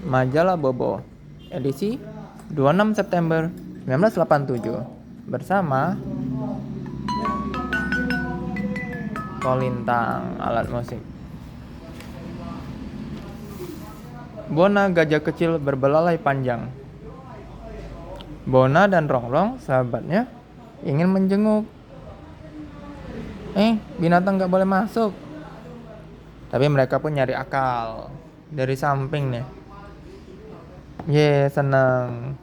Majalah Bobo, edisi 26 September 1987, bersama Kolintang alat musik. Bona gajah kecil berbelalai panjang. Bona dan Rongrong, sahabatnya, ingin menjenguk. Binatang gak boleh masuk. Tapi mereka pun nyari akal dari samping nih. Senang.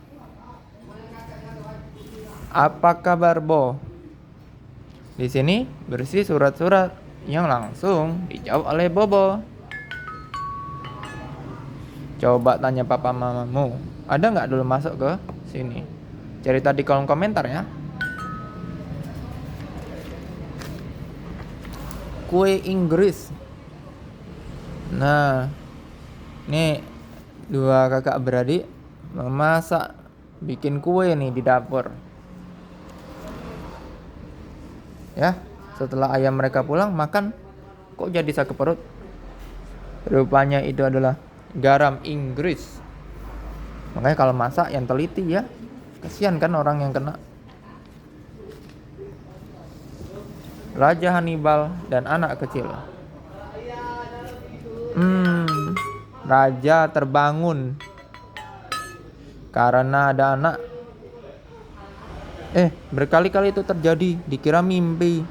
Apa kabar, Bo? Di sini berisi surat-surat yang langsung dijawab oleh Bobo. Coba tanya papa mamamu, ada nggak dulu masuk ke sini? Cerita di kolom komentar ya. Kue Inggris. Nah, nih dua kakak beradik memasak, bikin kue nih di dapur. Ya, setelah ayam mereka pulang makan, kok jadi sakit perut? Rupanya itu adalah garam Inggris. Makanya kalau masak yang teliti ya, kasihan kan orang yang kena. Raja Hannibal dan anak kecil. Raja terbangun karena ada anak. Berkali-kali itu terjadi, dikira mimpi.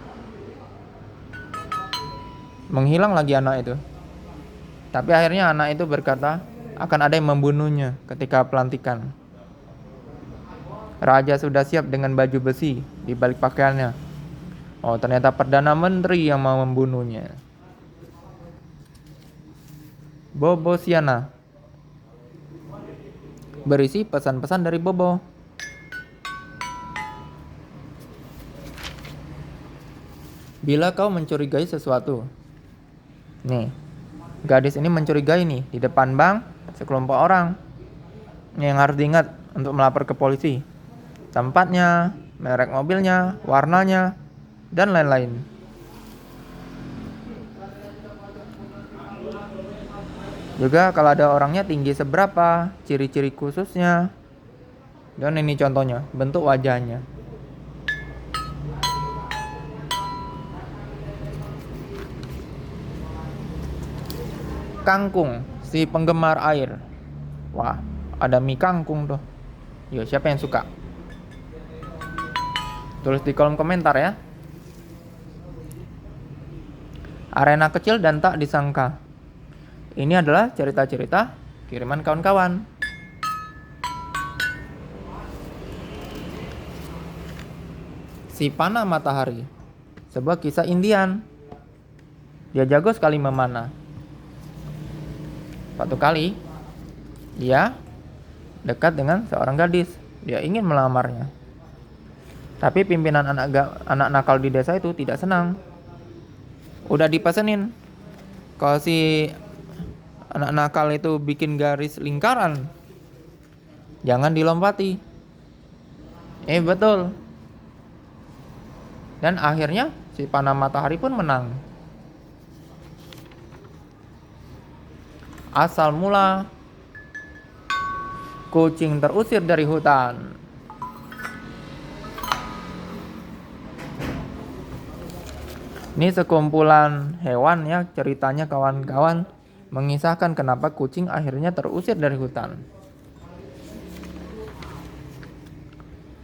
Menghilang lagi anak itu. Tapi akhirnya anak itu berkata akan ada yang membunuhnya ketika pelantikan. Raja sudah siap dengan baju besi di balik pakaiannya. Oh, ternyata Perdana Menteri yang mau membunuhnya. Bobo Siana, berisi pesan-pesan dari Bobo. Bila kau mencurigai sesuatu. Nih, gadis ini mencurigai nih di depan bank sekelompok orang. Yang harus diingat untuk melapor ke polisi. Tempatnya, merek mobilnya, warnanya, dan lain-lain. Juga kalau ada orangnya tinggi seberapa, ciri-ciri khususnya. Dan ini contohnya, bentuk wajahnya. Kangkung, si penggemar air. Wah, ada mie kangkung tuh. Yo, siapa yang suka? Tulis di kolom komentar ya. Arena kecil dan tak disangka. Ini adalah cerita-cerita kiriman kawan-kawan. Si Panah Matahari, sebuah kisah Indian. Dia jago sekali memanah. Suatu kali, dia dekat dengan seorang gadis. Dia ingin melamarnya. Tapi pimpinan anak nakal di desa itu tidak senang. Udah dipesenin, kalau si anak nakal itu bikin garis lingkaran, jangan dilompati. Betul. Dan akhirnya si Panah Matahari pun menang. Asal mula kucing terusir dari hutan. Ini sekumpulan hewan ya, ceritanya kawan-kawan mengisahkan kenapa kucing akhirnya terusir dari hutan.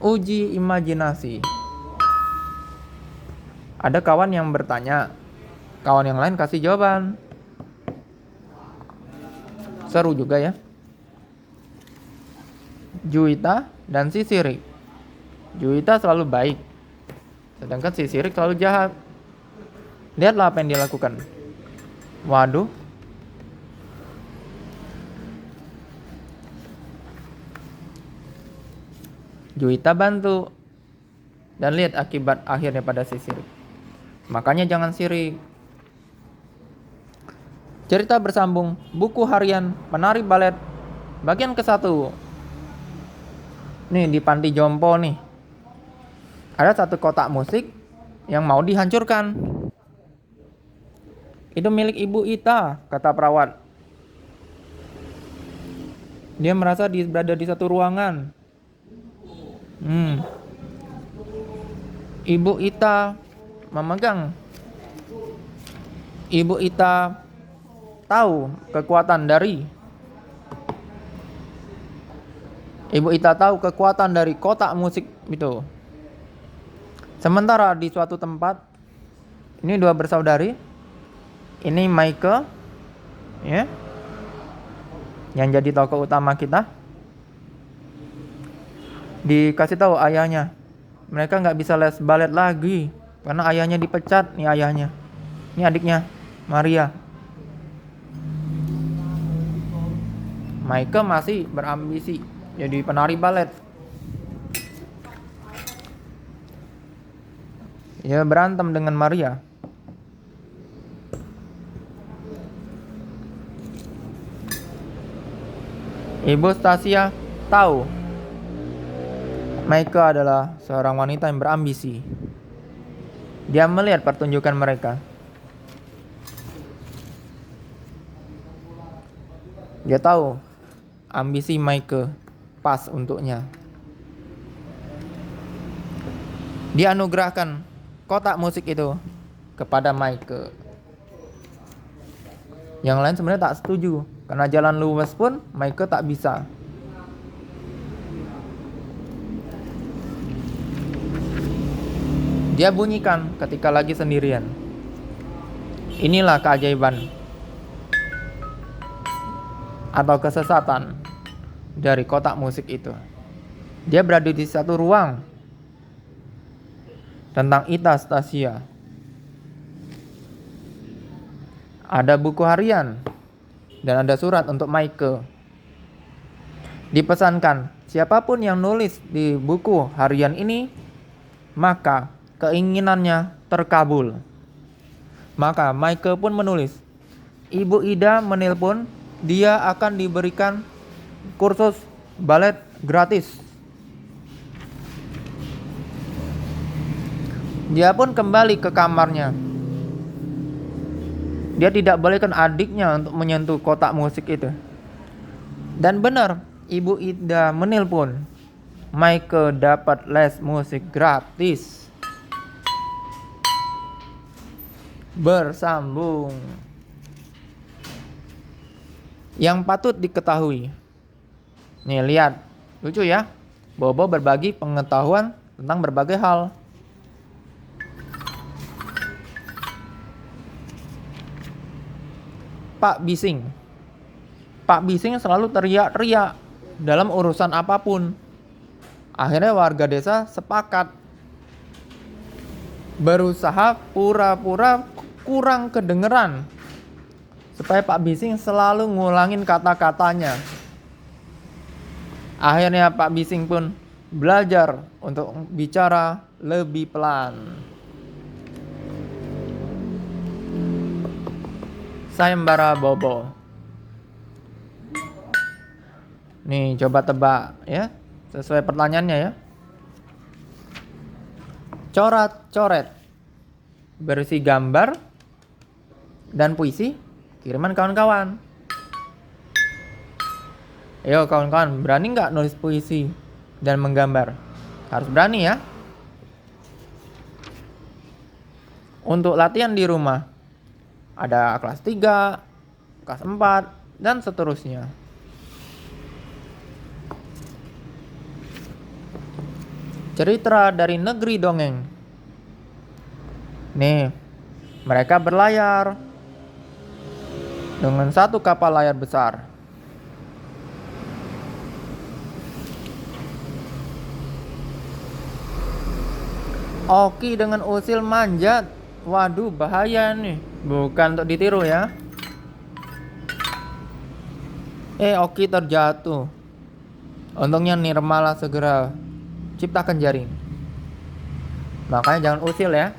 Uji imajinasi. Ada kawan yang bertanya, kawan yang lain kasih jawaban. Seru juga ya. Juwita dan si Sirik. Juwita selalu baik, sedangkan si Sirik selalu jahat. Lihatlah apa yang dia lakukan. Waduh. Juwita bantu. Dan lihat akibat akhirnya pada si Sirik. Makanya jangan sirik. Cerita bersambung, buku harian penari balet bagian ke-1. Nih di panti jompo nih. Ada satu kotak musik yang mau dihancurkan. Itu milik Ibu Ita, kata perawat. Dia merasa berada di satu ruangan. Ibu Ita memegang. Ibu Ita tahu kekuatan dari kotak musik itu. Sementara di suatu tempat, ini dua bersaudari, ini Maike, ya, yang jadi tokoh utama kita, dikasih tahu ayahnya, mereka nggak bisa les balet lagi karena ayahnya dipecat. Nih ayahnya, ini adiknya Maria. Maike masih berambisi jadi penari balet. Ya, berantem dengan Maria. Ibu Stasia tahu Maike adalah seorang wanita yang berambisi. Dia melihat pertunjukan mereka. Dia tahu ambisi Maike pas untuknya. Dia anugerahkan kotak musik itu kepada Maike. Yang lain sebenarnya tak setuju, karena jalan luwes pun Maike tak bisa. Dia bunyikan ketika lagi sendirian. Inilah keajaiban atau kesesatan dari kotak musik itu. Dia berada di satu ruang tentang Ita Stasia. Ada buku harian dan ada surat untuk Maike. Dipesankan, siapapun yang nulis di buku harian ini, maka keinginannya terkabul. Maka Maike pun menulis. Ibu Ida menelpon, dia akan diberikan kursus balet gratis. Dia pun kembali ke kamarnya. Dia tidak bolehkan adiknya untuk menyentuh kotak musik itu. Dan benar, Ibu Ida menelpon. Maike dapat les musik gratis. Bersambung. Yang patut diketahui. Nih lihat, lucu ya. Bobo berbagi pengetahuan tentang berbagai hal. Pak Bising. Pak Bising selalu teriak-teriak dalam urusan apapun. Akhirnya warga desa sepakat berusaha pura-pura kurang kedengeran supaya Pak Bising selalu ngulangin kata-katanya. Akhirnya Pak Bising pun belajar untuk bicara lebih pelan. Sayembara Bobo. Nih coba tebak ya, sesuai pertanyaannya ya. Coret-coret berisi gambar dan puisi kiriman kawan-kawan. Ayo kawan-kawan, berani nggak nulis puisi dan menggambar? Harus berani ya. Untuk latihan di rumah, ada kelas 3, kelas 4, dan seterusnya. Cerita dari negeri dongeng. Nih, mereka berlayar dengan satu kapal layar besar. Oki dengan usil manjat. Waduh, bahaya nih. Bukan untuk ditiru ya. Oki terjatuh. Untungnya Nirmala segera ciptakan jaring. Makanya jangan usil ya.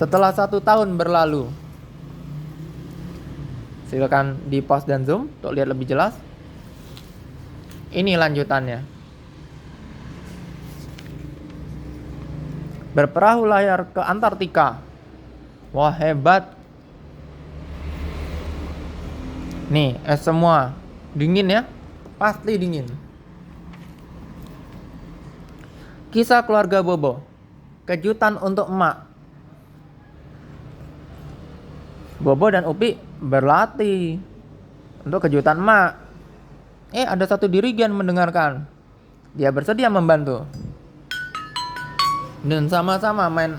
Setelah 1 tahun berlalu, silakan di pause dan zoom untuk lihat lebih jelas. Ini lanjutannya. Berperahu layar ke Antartika. Wah, hebat. Nih, es semua. Dingin ya? Pasti dingin. Kisah keluarga Bobo. Kejutan untuk emak. Bobo dan Upi berlatih untuk kejutan emak. Ada satu dirigen mendengarkan. Dia bersedia membantu. Dan sama-sama main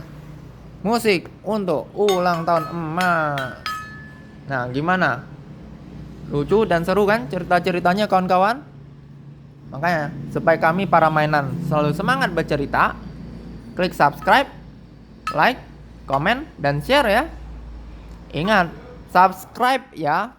musik untuk ulang tahun emak. Nah, gimana? Lucu dan seru kan cerita-ceritanya kawan-kawan? Makanya, supaya kami para mainan selalu semangat bercerita, klik subscribe, like, komen, dan share ya. Ingat, subscribe ya.